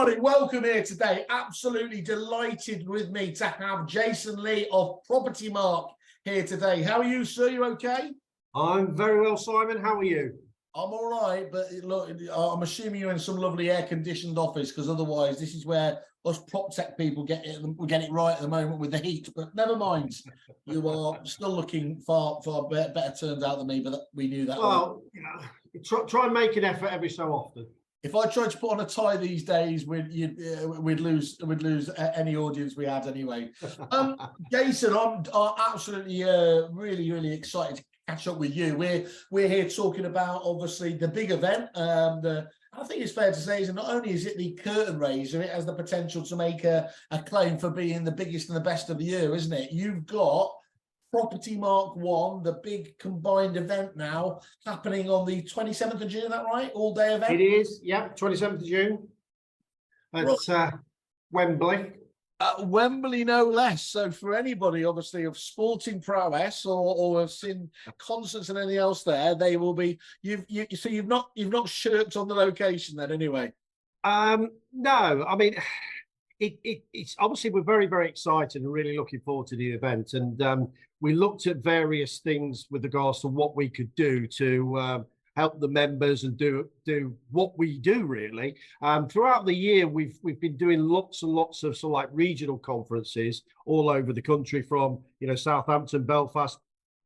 everybody, welcome here today. Absolutely delighted with me to have Jason Lee of Propertymark here today. How are you, sir? You okay? I'm very well, Simon. How are you? I'm all right, but look, I'm assuming you're in some lovely air-conditioned office, because otherwise this is where us prop tech people get it right at the moment with the heat. But never mind, you are still looking far better turned out than me, but we knew that. Well, try and make an effort every so often. If I tried to put on a tie these days, we'd lose any audience we had anyway. Jason, I'm absolutely really excited to catch up with you. We're here talking about obviously the big event. I think it's fair to say that not only is it the curtain raiser, it has the potential to make a claim for being the biggest and the best of the year, isn't it? You've got Propertymark One, the big combined event now happening on the 27th of June, is that right? All day event? It is, yeah, 27th of June at Wembley. Wembley, no less. So for anybody, obviously, of sporting prowess or have seen concerts and anything else there, they will be. So you've not shirked on the location then, anyway. No, I mean, it's obviously we're very excited and really looking forward to the event, and we looked at various things with regards to what we could do to help the members and do what we do really. Throughout the year, we've been doing lots and lots of sort of like regional conferences all over the country, from Southampton, Belfast,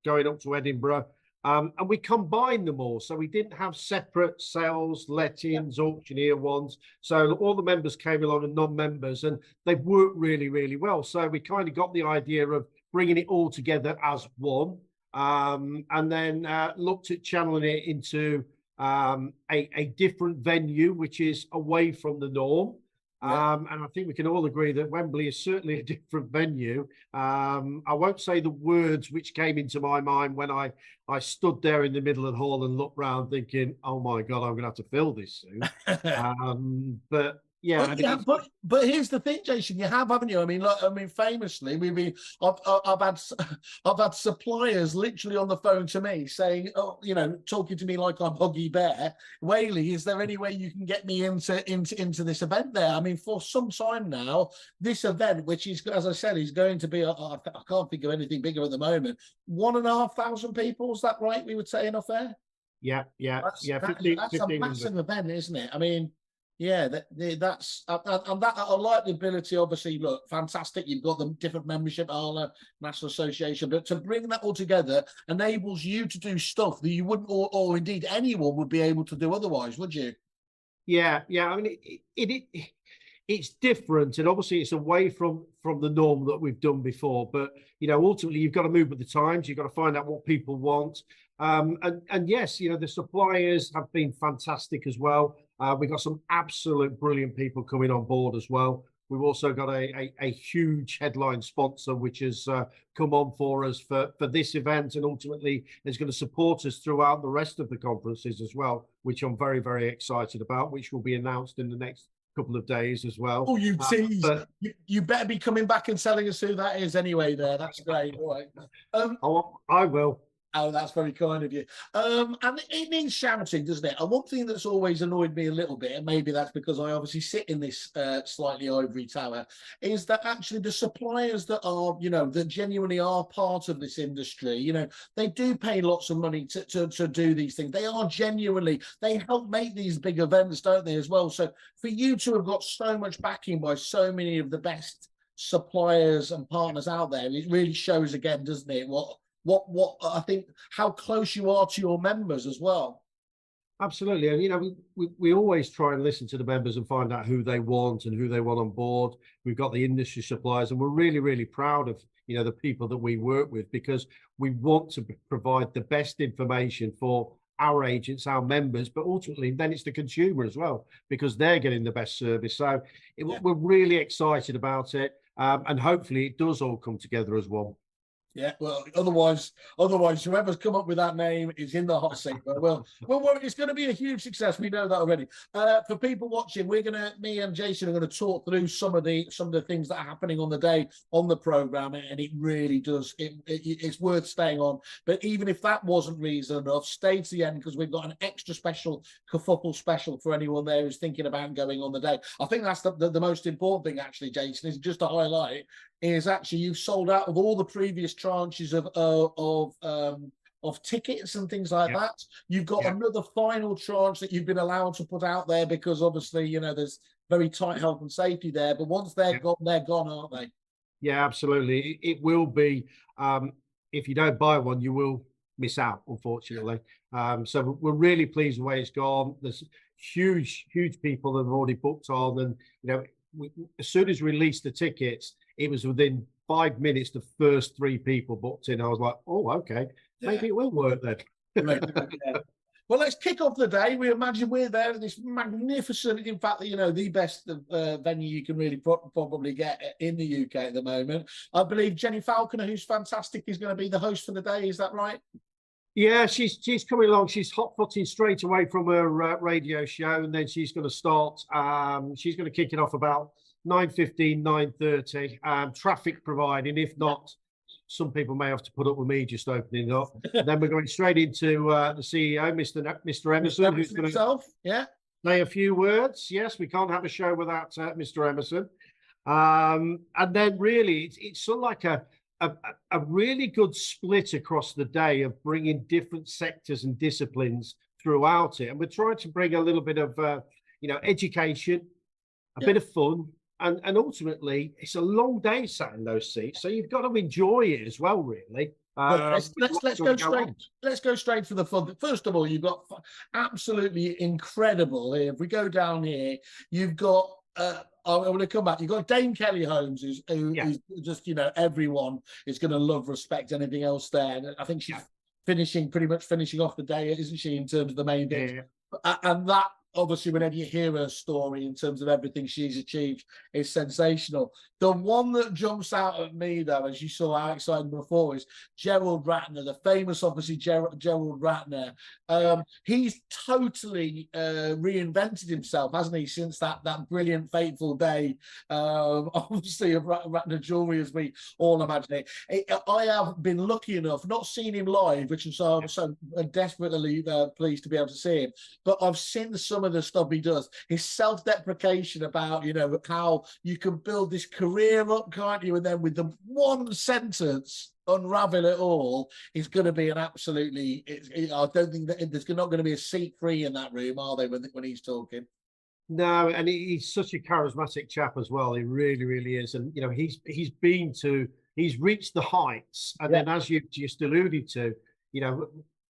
going up to Edinburgh. And we combined them all. So we didn't have separate sales, lettings, auctioneer ones. So all the members came along and non-members, and they've worked really well. So we kind of got the idea of bringing it all together as one, and then looked at channeling it into a different venue, which is away from the norm. And I think we can all agree that Wembley is certainly a different venue. I won't say the words which came into my mind when I stood there in the middle of the hall and looked round thinking, oh my God, I'm going to have to fill this soon. But yeah, but here's the thing, Jason. You have, haven't you? I mean, famously, I've had suppliers literally on the phone to me saying, oh, talking to me like I'm Huggy Bear. Whaley, is there any way you can get me into this event there? I mean, for some time now, this event, which is, as I said, is going to be, I can't think of anything bigger at the moment. 1,500 people, is that right? We would say enough there. Yeah. That's a massive event, isn't it? I mean. Yeah, that's and that I like the ability. Obviously, look, fantastic. You've got the different membership, ALA, National Association, but to bring that all together enables you to do stuff that you wouldn't, or indeed anyone would be able to do otherwise, would you? Yeah. I mean, it's different, and obviously it's away from the norm that we've done before. But ultimately, you've got to move with the times. You've got to find out what people want. And yes, the suppliers have been fantastic as well. We've got some absolute brilliant people coming on board as well. We've also got a huge headline sponsor, which has come on for us for this event, and ultimately is going to support us throughout the rest of the conferences as well, which I'm very excited about, which will be announced in the next couple of days as well. Oh, you tease. You better be coming back and telling us who that is anyway there. That's great. All right. I will. Oh, that's very kind of you. And it needs shouting, doesn't it? And one thing that's always annoyed me a little bit, and maybe that's because I obviously sit in this slightly ivory tower, is that actually the suppliers that are, that genuinely are part of this industry, they do pay lots of money to do these things. They are genuinely, they help make these big events, don't they, as well? So for you to have got so much backing by so many of the best suppliers and partners out there, it really shows again, doesn't it, what I think, how close you are to your members as well. Absolutely. And, we always try and listen to the members and find out who they want and who they want on board. We've got the industry suppliers, and we're really proud of, the people that we work with, because we want to provide the best information for our agents, our members, but ultimately then it's the consumer as well, because they're getting the best service. So we're really excited about it. And hopefully it does all come together as well. Yeah, well, otherwise, whoever's come up with that name is in the hot seat. But well, it's going to be a huge success. We know that already. For people watching, me and Jason are going to talk through some of the things that are happening on the day on the program, and it really does. It's worth staying on. But even if that wasn't reason enough, stay to the end because we've got an extra special kerfuffle special for anyone there who's thinking about going on the day. I think that's the most important thing, actually, Jason, is just to highlight is actually you've sold out of all the previous tranches of tickets and things like that. You've got another final tranche that you've been allowed to put out there because obviously, there's very tight health and safety there. But once they're gone, aren't they? Yeah, absolutely. It will be. If you don't buy one, you will miss out, unfortunately. So we're really pleased the way it's gone. There's huge people that have already booked on, and as soon as we released the tickets, it was within 5 minutes the first 3 people booked in. I was like, oh, okay, maybe it will work then. Well, let's kick off the day. We imagine we're there in this magnificent, in fact, the best venue you can really probably get in the UK at the moment. I believe Jenny Falconer, who's fantastic, is going to be the host for the day. Is that right? Yeah, she's coming along. She's hot-footing straight away from her radio show, and then she's going to start. She's going to kick it off about 9:15, 9:30. Traffic providing. If not, some people may have to put up with me just opening it up. And then we're going straight into the CEO, Mr. Emerson, who's going to say a few words. Yes, we can't have a show without Mr. Emerson. And then really, it's sort of like a really good split across the day of bringing different sectors and disciplines throughout it. And we're trying to bring a little bit of, education, a bit of fun, and ultimately it's a long day sat in those seats. So you've got to enjoy it as well, really. Let's go straight for the fun. First of all, you've got absolutely incredible here. If we go down here, you've got I'm going to come back. You've got Dame Kelly Holmes, who's just, everyone is going to love, respect anything else there. And I think she's pretty much finishing off the day, isn't she, in terms of the main bit? And that, obviously, whenever you hear her story in terms of everything she's achieved, is sensational. The one that jumps out at me, though, as you saw how excited before, is Gerald Ratner, the famous, obviously, Gerald Ratner. He's totally reinvented himself, hasn't he, since that brilliant, fateful day, obviously, of Ratner Jewelry, as we all imagine it. I have been lucky enough, not seen him live, which I'm so desperately pleased to be able to see him, but I've seen some of the stuff he does. His self-deprecation about, how you can build this career up, can't you? And then with the one sentence unravel it all is going to be an absolutely. I don't think that there's not going to be a seat free in that room, are they? When he's talking. No, and he's such a charismatic chap as well. He really, really is. And he's reached the heights, and then as you just alluded to,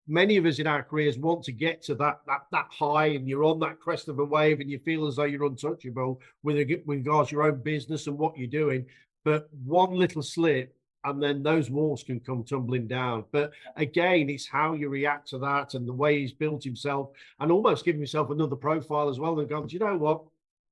many of us in our careers want to get to that high, and you're on that crest of a wave and you feel as though you're untouchable with regards to your own business and what you're doing. But one little slip and then those walls can come tumbling down. But again, it's how you react to that and the way he's built himself and almost giving himself another profile as well. And gone, do you know what?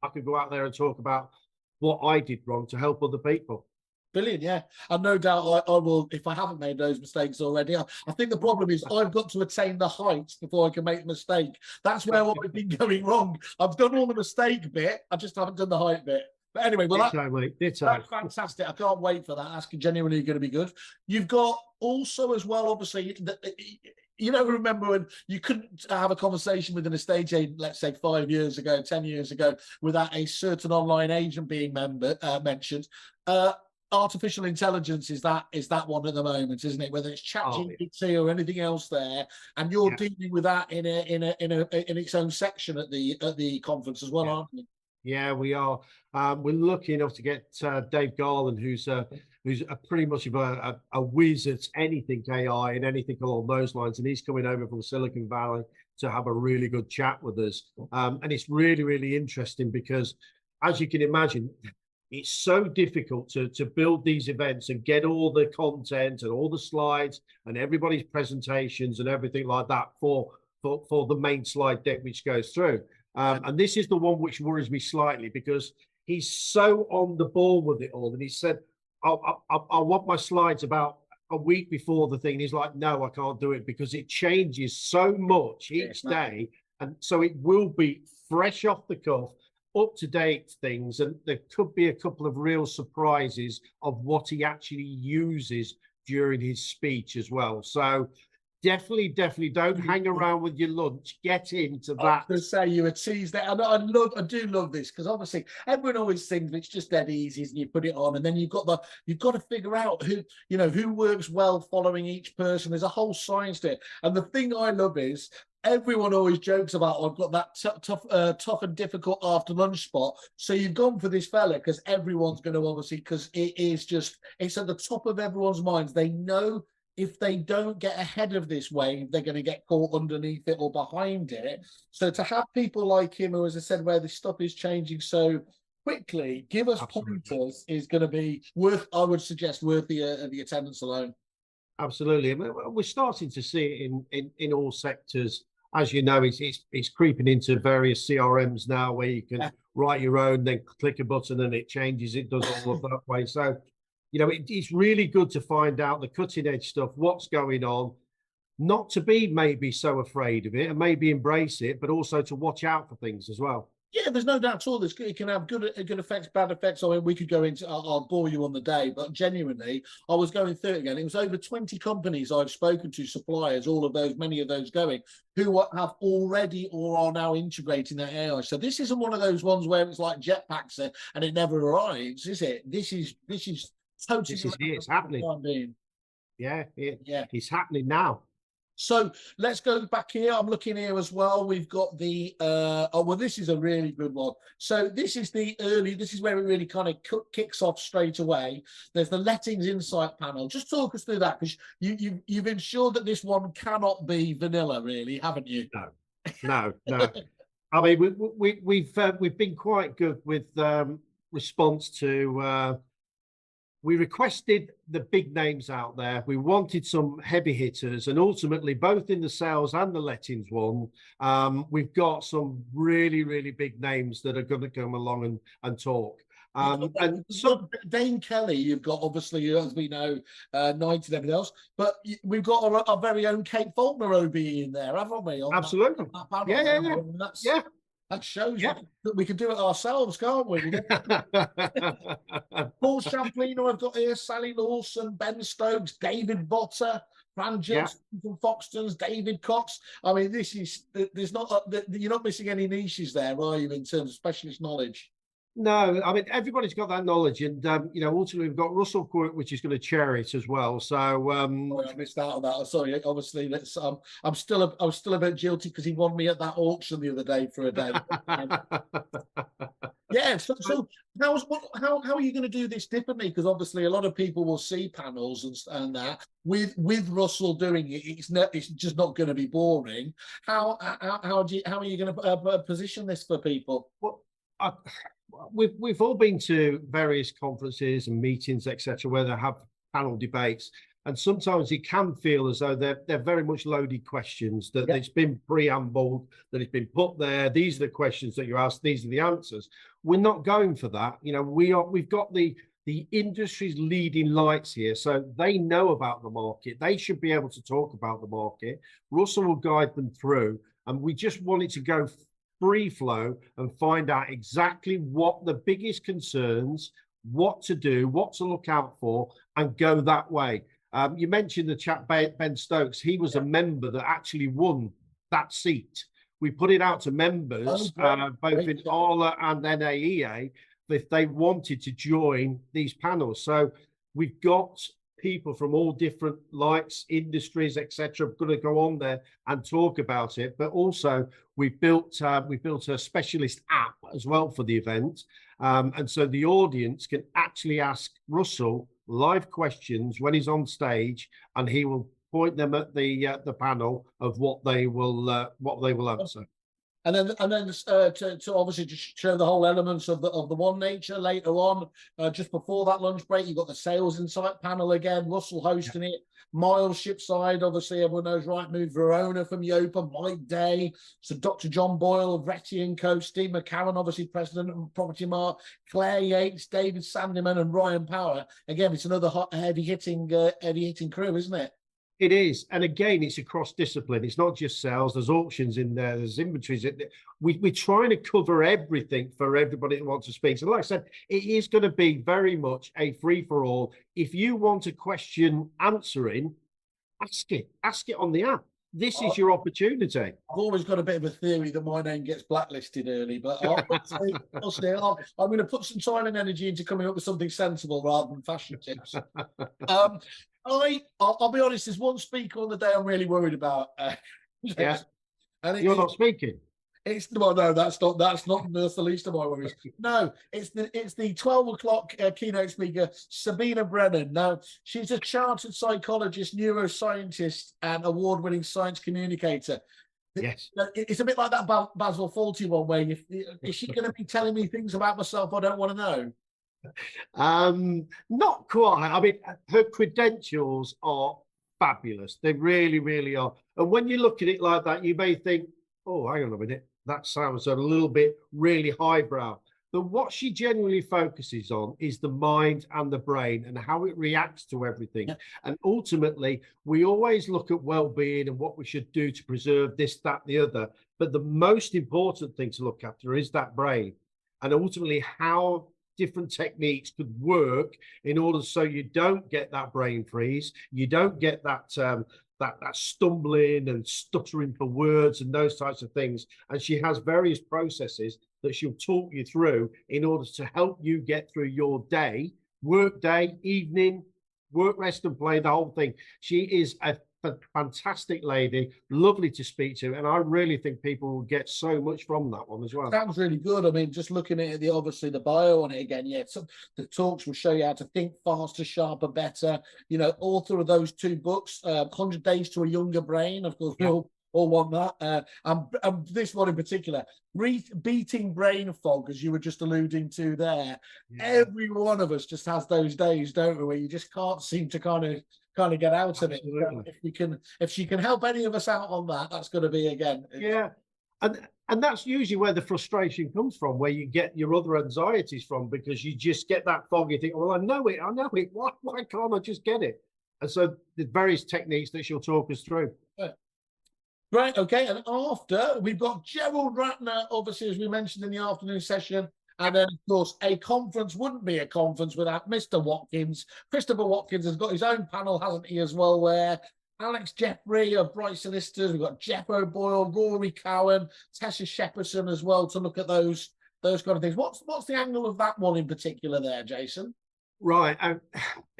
I could go out there and talk about what I did wrong to help other people. Brilliant, yeah. And no doubt I will, if I haven't made those mistakes already. I think the problem is I've got to attain the heights before I can make the mistake. That's where I've been going wrong. I've done all the mistake bit. I just haven't done the height bit. But anyway, well, that's fantastic. I can't wait for that. That's genuinely going to be good. You've got also as well, obviously, remember when you couldn't have a conversation with an estate agent, let's say 5 years ago, 10 years ago, without a certain online agent being mentioned. Artificial intelligence is that one at the moment, isn't it? Whether it's ChatGPT or anything else there, and you're dealing with that in its own section at the conference as well, aren't you? Yeah, we are. We're lucky enough to get Dave Garland, who's pretty much of a whiz at anything AI and anything along those lines, and he's coming over from Silicon Valley to have a really good chat with us. And it's really, really interesting because, as you can imagine, it's so difficult to build these events and get all the content and all the slides and everybody's presentations and everything like that for the main slide deck which goes through. And this is the one which worries me slightly because he's so on the ball with it all. And he said, I want my slides about a week before the thing. He's like, no, I can't do it because it changes so much each day. And so it will be fresh off the cuff, up to date things. And there could be a couple of real surprises of what he actually uses during his speech as well. So definitely don't hang around with your lunch. Get into that. I was going to say you were teased there. I do love this because obviously everyone always thinks it's just dead easy and you put it on, and then you've got to figure out who works well following each person. There's a whole science to it, and the thing I love is everyone always jokes about, I've got that tough and difficult after lunch spot. So you've gone for this fella because everyone's going to obviously, because it's at the top of everyone's minds. They know if they don't get ahead of this wave, they're going to get caught underneath it or behind it. So to have people like him, who, as I said, where this stuff is changing so quickly, give us pointers is going to be I would suggest, worthy of the attendance alone. Absolutely. I mean, we're starting to see it in all sectors. As you know, it's creeping into various CRMs now where you can write your own, then click a button and it changes. It does all of that way. So, it's really good to find out the cutting edge stuff, what's going on, not to be maybe so afraid of it and maybe embrace it, but also to watch out for things as well. Yeah, there's no doubt at all. It can have good effects, bad effects. I mean, we could go into, I'll bore you on the day, but genuinely, I was going through it again. It was over 20 companies I've spoken to, suppliers, many of those going, who have already or are now integrating their AI. So this isn't one of those ones where it's like jetpacks and it never arrives, is it? This is totally. This is here. It's happening. Yeah, it's happening now. So let's go back here. I'm looking here as well. We've got the this is a really good one. So this is where it really kind of kicks off straight away. There's the lettings insight panel. Just talk us through that, because you've ensured that this one cannot be vanilla, really, haven't you? No. I mean, we've been quite good with response to. We requested the big names out there. We wanted some heavy hitters, and ultimately, both in the sales and the lettings one, we've got some really, really big names that are going to come along and talk. And so Dane Kelly, you've got, obviously, as we know, Knight and everything else, but we've got our very own Kate Faulkner OBE in there, haven't we? Absolutely. Yeah. That shows that we can do it ourselves, can't we? Paul Champlino, I've got here, Sally Lawson, Ben Stokes, David Botter, Fran Gilson from Foxtons, David Cox. I mean, you're not missing any niches there, are you, in terms of specialist knowledge? No, I mean, everybody's got that knowledge, and ultimately we've got Russell Quirk, which is going to chair it as well. So I missed out on that. Sorry, obviously I was still a bit guilty because he won me at that auction the other day for a day. Yeah. So how are you going to do this differently? Because obviously a lot of people will see panels and that with Russell doing it. It's just not going to be boring. How are you going to position this for people? Well, we've all been to various conferences and meetings, etc., where they have panel debates, and sometimes it can feel as though they're very much loaded questions, that it's been preambled, that it's been put there. These are the questions that you ask. These are the answers. We're not going for that. We've got the industry's leading lights here, so they know about the market. They should be able to talk about the market. Russell will guide them through, and we just want it to go free flow and find out exactly what the biggest concerns, what to do, what to look out for, and go that way. You mentioned the chap Ben Stokes. He was a member that actually won that seat. We put it out to members, both in ALA and NAEA, if they wanted to join these panels. So we've got people from all different lights, industries, etc., going to go on there and talk about it. But also, we built a specialist app as well for the event, and so the audience can actually ask Russell live questions when he's on stage, and he will point them at the panel of what they will answer. And then to obviously just show the whole elements of the one nature later on, just before that lunch break, you've got the sales insight panel again, Russell hosting it, Miles Shipside, obviously everyone knows Right Move, Verona from Yopa, Mike Day, so Dr. John Boyle of Retty & Co, Steve McCarran, obviously president of Propertymark, Claire Yates, David Sandeman and Ryan Power. Again, it's another heavy hitting crew, isn't it? It is. And again, it's across discipline. It's not just sales. There's auctions in there. There's inventories. We're trying to cover everything for everybody that wants to speak. So like I said, it is going to be very much a free-for-all. If you want a question answering, ask it. Ask it on the app. This is your opportunity. I've always got a bit of a theory that my name gets blacklisted early, but I'll stay. I'm going to put some time and energy into coming up with something sensible rather than fashion tips. I'll be honest, there's one speaker on the day I'm really worried about. Yeah. And you're not speaking. No, that's the least of my worries. No, it's the 12 o'clock keynote speaker, Sabina Brennan. Now, she's a chartered psychologist, neuroscientist, and award-winning science communicator. Yes. It's a bit like that Basil Fawlty one, where is she going to be telling me things about myself I don't want to know? Not quite. I mean, her credentials are fabulous. They really, really are. And when you look at it like that, you may think, oh, hang on a minute, that sounds a little bit really highbrow. But what she genuinely focuses on is the mind and the brain and how it reacts to everything. Yeah. And ultimately, we always look at well-being and what we should do to preserve this, that, the other. But the most important thing to look after is that brain, and ultimately how different techniques could work in order so you don't get that brain freeze, you don't get that that stumbling and stuttering for words and those types of things. And she has various processes that she'll talk you through in order to help you get through your day, work day, evening, work, rest and play, the whole thing. She is a fantastic lady, lovely to speak to, and I really think people will get so much from that one as well. Sounds really good. I mean, just looking at it, obviously the bio on it again, yeah, the talks will show you how to think faster, sharper, better. You know, author of those two books, 100 Days to a Younger Brain, of course, we all want that. And this one in particular, beating brain fog, as you were just alluding to there. Yeah. Every one of us just has those days, don't we, where you just can't seem to kind of get out of it. If she can help any of us out on that, that's going to be, again. Yeah. And that's usually where the frustration comes from, where you get your other anxieties from, because you just get that fog. You think, well, I know it. Why can't I just get it? And so the various techniques that she'll talk us through. Yeah. Right. Okay. And after, we've got Gerald Ratner, obviously, as we mentioned in the afternoon session. And then, of course, a conference wouldn't be a conference without Mr. Watkins. Christopher Watkins has got his own panel, hasn't he, as well, where Alex Jeffrey of Bright Solicitors, we've got Jeff O'Boyle, Rory Cowan, Tessa Shepperson as well, to look at those kind of things. What's the angle of that one in particular there, Jason? Right.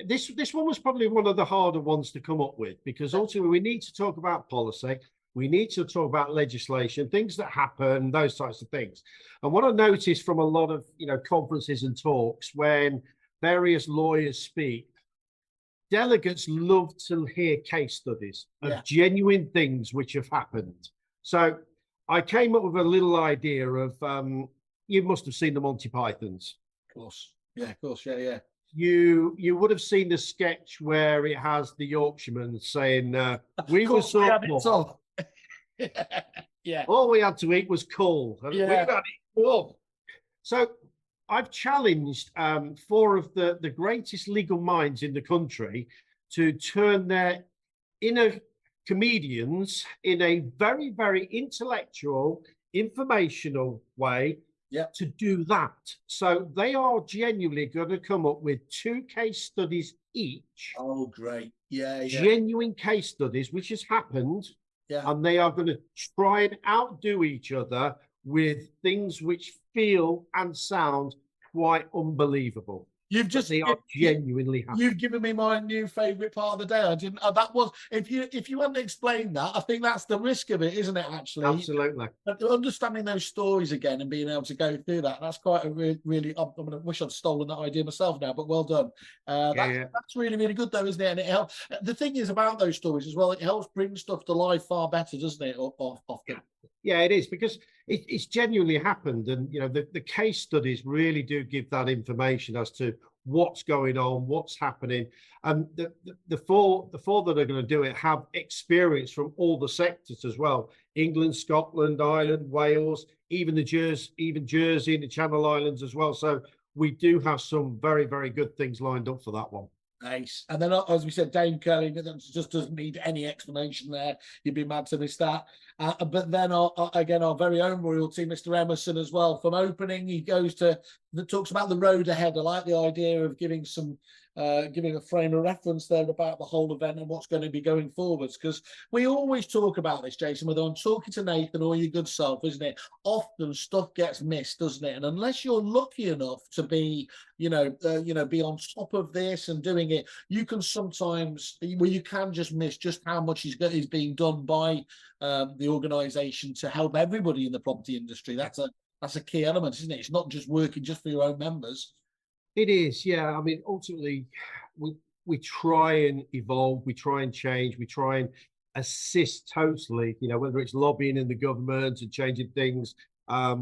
This one was probably one of the harder ones to come up with, because ultimately we need to talk about policy. We need to talk about legislation, things that happen, those types of things. And what I noticed from a lot of, conferences and talks, when various lawyers speak, delegates love to hear case studies of genuine things which have happened. So I came up with a little idea of, you must have seen the Monty Pythons. Of course. Yeah, of course. Yeah. You would have seen the sketch where it has the Yorkshireman saying, we were so yeah. All we had to eat was coal. Yeah. So I've challenged 4 of the greatest legal minds in the country to turn their inner comedians in a very, very intellectual, informational way to do that. So they are genuinely going to come up with 2 case studies each. Oh, great. Yeah. Genuine case studies, which has happened. Yeah. And they are going to try and outdo each other with things which feel and sound quite unbelievable. They are genuinely happy. You've given me my new favourite part of the day. I didn't. That was if you hadn't explained that, I think that's the risk of it, isn't it? Actually, absolutely. But understanding those stories again and being able to go through that's quite a really. I wish I'd stolen that idea myself now, but well done. That's really, really good though, isn't it? And it helps. The thing is about those stories as well, it helps bring stuff to life far better, doesn't it? Often. Yeah, it is, because it's genuinely happened. And, you know, the case studies really do give that information as to what's going on, what's happening. And the four that are going to do it have experience from all the sectors as well. England, Scotland, Ireland, Wales, even Jersey and the Channel Islands as well. So we do have some very, very good things lined up for that one. Nice. And then, as we said, Dame Kelly, that just doesn't need any explanation there. You'd be mad to miss that. But then, again, our very own royalty, Mr. Emerson, as well. From opening, he goes to that talks about the road ahead. I like the idea of giving a frame of reference there about the whole event and what's going to be going forwards. Because we always talk about this, Jason, whether I'm talking to Nathan or your good self, isn't it? Often stuff gets missed, doesn't it? And unless you're lucky enough to be, be on top of this and doing it, you can sometimes, you can just miss just how much is being done by the organisation to help everybody in the property industry. That's a key element, isn't it? It's not just working just for your own members. It is, yeah. I mean, ultimately, we try and evolve, we try and change, we try and assist totally. You know, whether it's lobbying in the government and changing things,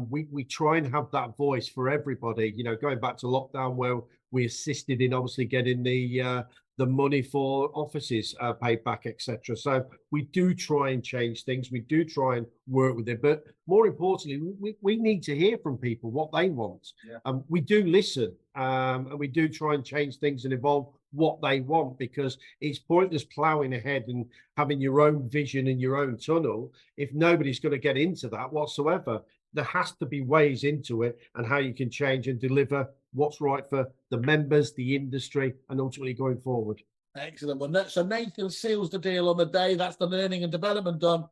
we try and have that voice for everybody. You know, going back to lockdown, where we assisted in obviously getting the money for offices paid back, etc. So we do try and change things. We do try and work with it. But more importantly, we need to hear from people what they want. Yeah. We do listen, and we do try and change things and evolve what they want, because it's pointless ploughing ahead and having your own vision and your own tunnel if nobody's going to get into that whatsoever. There has to be ways into it and how you can change and deliver what's right for the members, the industry, and ultimately going forward. Excellent. Well, so Nathan seals the deal on the day. That's the learning and development done.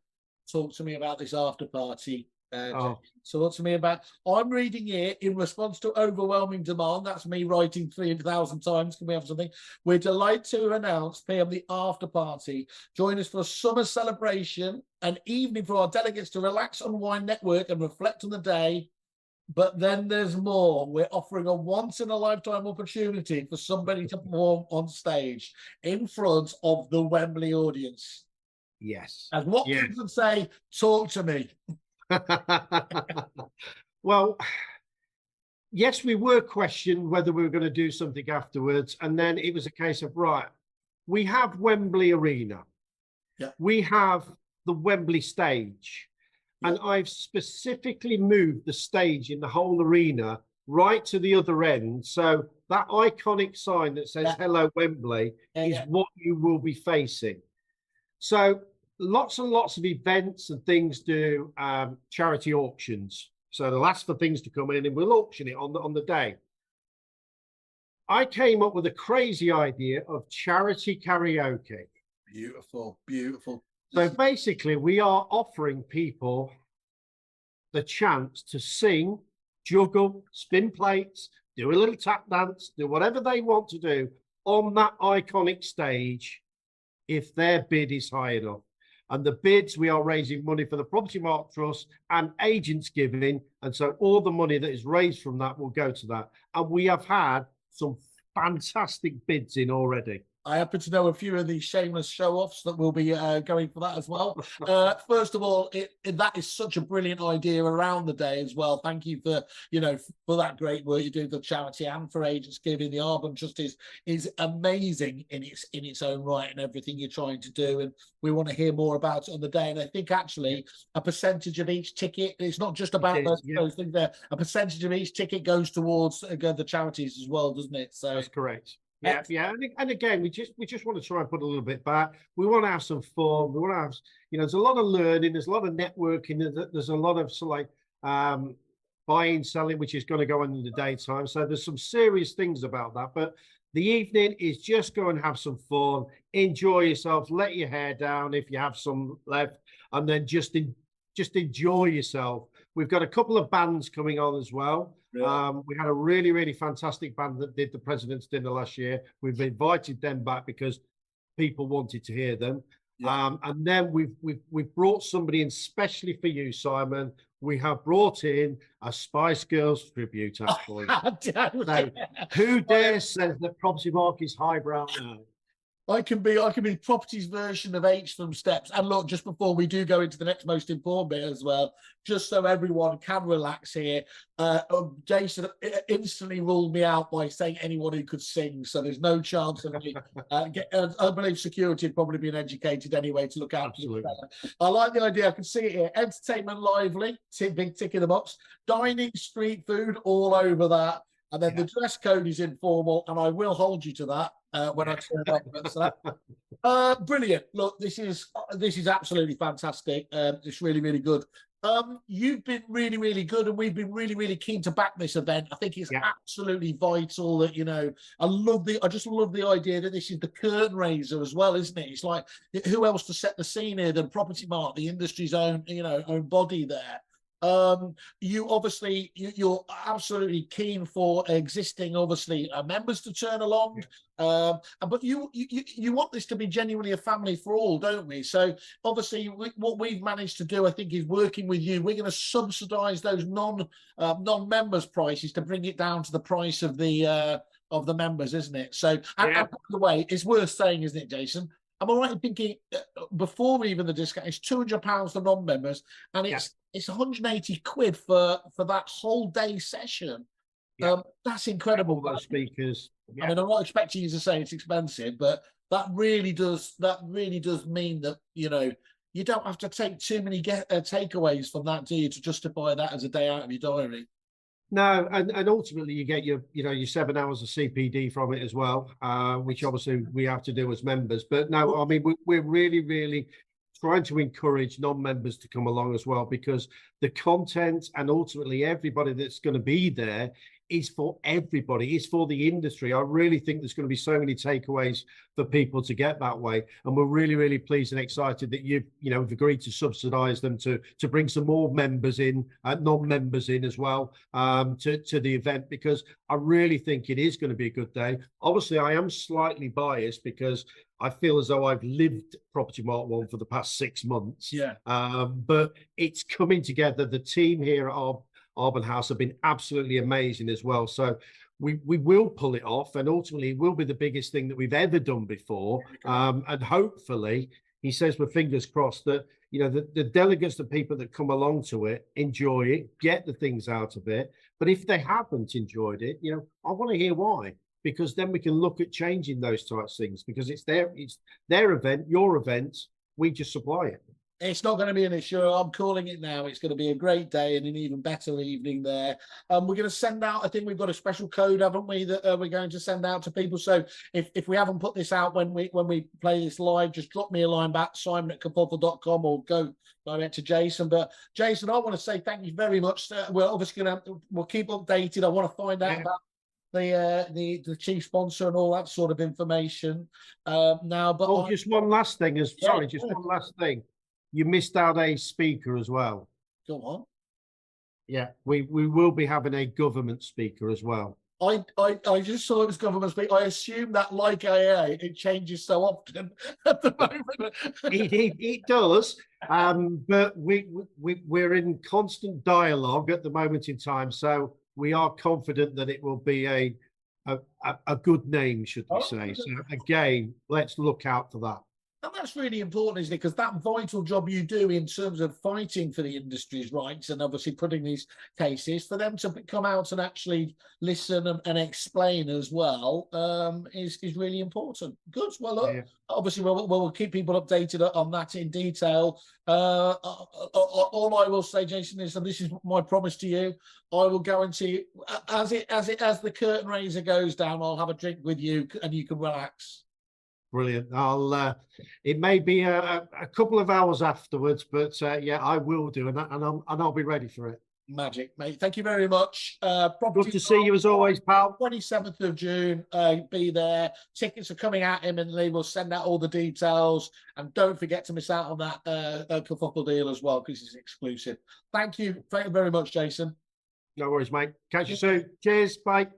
Talk to me about this after party. Talk to me about. I'm reading here in response to overwhelming demand. That's me writing 3,000 times. Can we have something? We're delighted to announce PM the after party. Join us for a summer celebration, an evening for our delegates to relax, unwind, network, and reflect on the day. But then there's more. We're offering a once-in-a-lifetime opportunity for somebody to perform on stage in front of the Wembley audience. Yes. And what kids would say, talk to me. Well, yes, we were questioned whether we were going to do something afterwards. And then it was a case of, right, we have Wembley Arena. Yeah. We have the Wembley stage. And I've specifically moved the stage in the whole arena right to the other end. So that iconic sign that says Hello Wembley is what you will be facing. So lots and lots of events and things do charity auctions. So they'll ask for things to come in and we'll auction it on the day. I came up with a crazy idea of charity karaoke. Beautiful, beautiful. So basically, we are offering people the chance to sing, juggle, spin plates, do a little tap dance, do whatever they want to do on that iconic stage if their bid is high enough. And the bids, we are raising money for the Propertymark Trust and agents giving. And so all the money that is raised from that will go to that. And we have had some fantastic bids in already. I happen to know a few of these shameless show-offs that will be going for that as well. First of all, that is such a brilliant idea around the day as well. Thank you for for that great work you do for charity and for agents giving. The Arbon Trust is amazing in its own right and everything you're trying to do. And we want to hear more about it on the day. And I think actually a percentage of each ticket, it's not just about those things there. A percentage of each ticket goes towards the charities as well, doesn't it? So that's correct. Yeah. And again, we just want to try and put a little bit back. We want to have some fun. We want to have, there's a lot of learning. There's a lot of networking. There's a lot of buying, selling, which is going to go on in the daytime. So there's some serious things about that. But the evening is just go and have some fun, enjoy yourself, let your hair down if you have some left, and then just enjoy yourself. We've got a couple of bands coming on as well. Really? We had a really, really fantastic band that did the President's Dinner last year. We've invited them back because people wanted to hear them. Yeah. And then we've brought somebody in specially for you, Simon. We have brought in a Spice Girls tribute act for you. So, who dares say that Propertymark is highbrow now? I can be property's version of H from Steps. And look, just before we do go into the next most important bit as well, just so everyone can relax here, Jason instantly ruled me out by saying anyone who could sing. So there's no chance of me. I believe security had probably been educated anyway to look out. Absolutely. I like the idea. I can see it here. Entertainment lively, big tick in the box. Dining, street food, all over that. And then the dress code is informal, and I will hold you to that when I turn up. Brilliant. Look, this is absolutely fantastic. It's really, really good. You've been really, really good, and we've been really, really keen to back this event. I think it's absolutely vital that, you know, I just love the idea that this is the curtain raiser as well, isn't it? It's like, who else to set the scene here than Propertymark, the industry's own, you know, own body there. You obviously you're absolutely keen for existing members to turn along, but you want this to be genuinely a family for all, don't we? So obviously what we've managed to do, I think, is working with you. We're going to subsidize those non-members prices to bring it down to the price of the members, isn't it? So and by the way, it's worth saying, isn't it, Jason? Am I right in thinking before even the discount, it's £200 for non-members, and it's 180 quid for that whole day session. That's incredible. Those speakers. I mean, I'm not expecting you to say it's expensive, but that really does mean that, you know, you don't have to take too many takeaways from that, do you, to justify that as a day out of your diary? No, and ultimately you get your 7 hours of CPD from it as well, which obviously we have to do as members. But no, I mean, we're really, really trying to encourage non-members to come along as well, because the content and ultimately everybody that's going to be there is for everybody. It's for the industry. I really think there's going to be so many takeaways for people to get that way, and we're really, really pleased and excited that you've agreed to subsidise them to bring some more members in, non-members in as well, to the event, because I really think it is going to be a good day. Obviously, I am slightly biased because I feel as though I've lived Propertymark One for the past 6 months. But it's coming together. The team here at Arbon House have been absolutely amazing as well. So we will pull it off, and ultimately it will be the biggest thing that we've ever done before. And hopefully, he says with fingers crossed that, you know, the delegates, the people that come along to it, enjoy it, get the things out of it. But if they haven't enjoyed it, you know, I want to hear why, because then we can look at changing those types of things, because it's their event, your event. We just supply it. It's not going to be an issue. I'm calling it now. It's going to be a great day and an even better evening there. We're going to send out, I think we've got a special code, haven't we, that we're going to send out to people. So if we haven't put this out when we play this live, just drop me a line back, simon@kerfuffle.com, or go direct to Jason. But Jason, I want to say thank you very much. We're obviously we'll keep updated. I want to find out about the chief sponsor and all that sort of information now. But just one last thing. One last thing. You missed out a speaker as well. Go on. Yeah, we will be having a government speaker as well. I just saw it was government speaker. I assume that, like AA, it changes so often at the moment. It does, but we're in constant dialogue at the moment in time, so we are confident that it will be a good name, should we say. So again, let's look out for that. And that's really important, isn't it? Because that vital job you do in terms of fighting for the industry's rights and obviously putting these cases, for them to come out and actually listen and explain as well, is really important. Good. Well, look, obviously we'll keep people updated on that in detail. All I will say, Jason, is, and this is my promise to you, I will guarantee, as the curtain raiser goes down, I'll have a drink with you and you can relax. Brilliant. It may be a couple of hours afterwards, but yeah, I will do, and I'll be ready for it. Magic, mate. Thank you very much. Good to see you as always, pal. 27th of June, be there. Tickets are coming out imminently. We'll send out all the details, and don't forget to miss out on that Kerfuffle deal as well, because it's exclusive. Thank you very much, Jason. No worries, mate. Catch you soon. Cheers. Bye.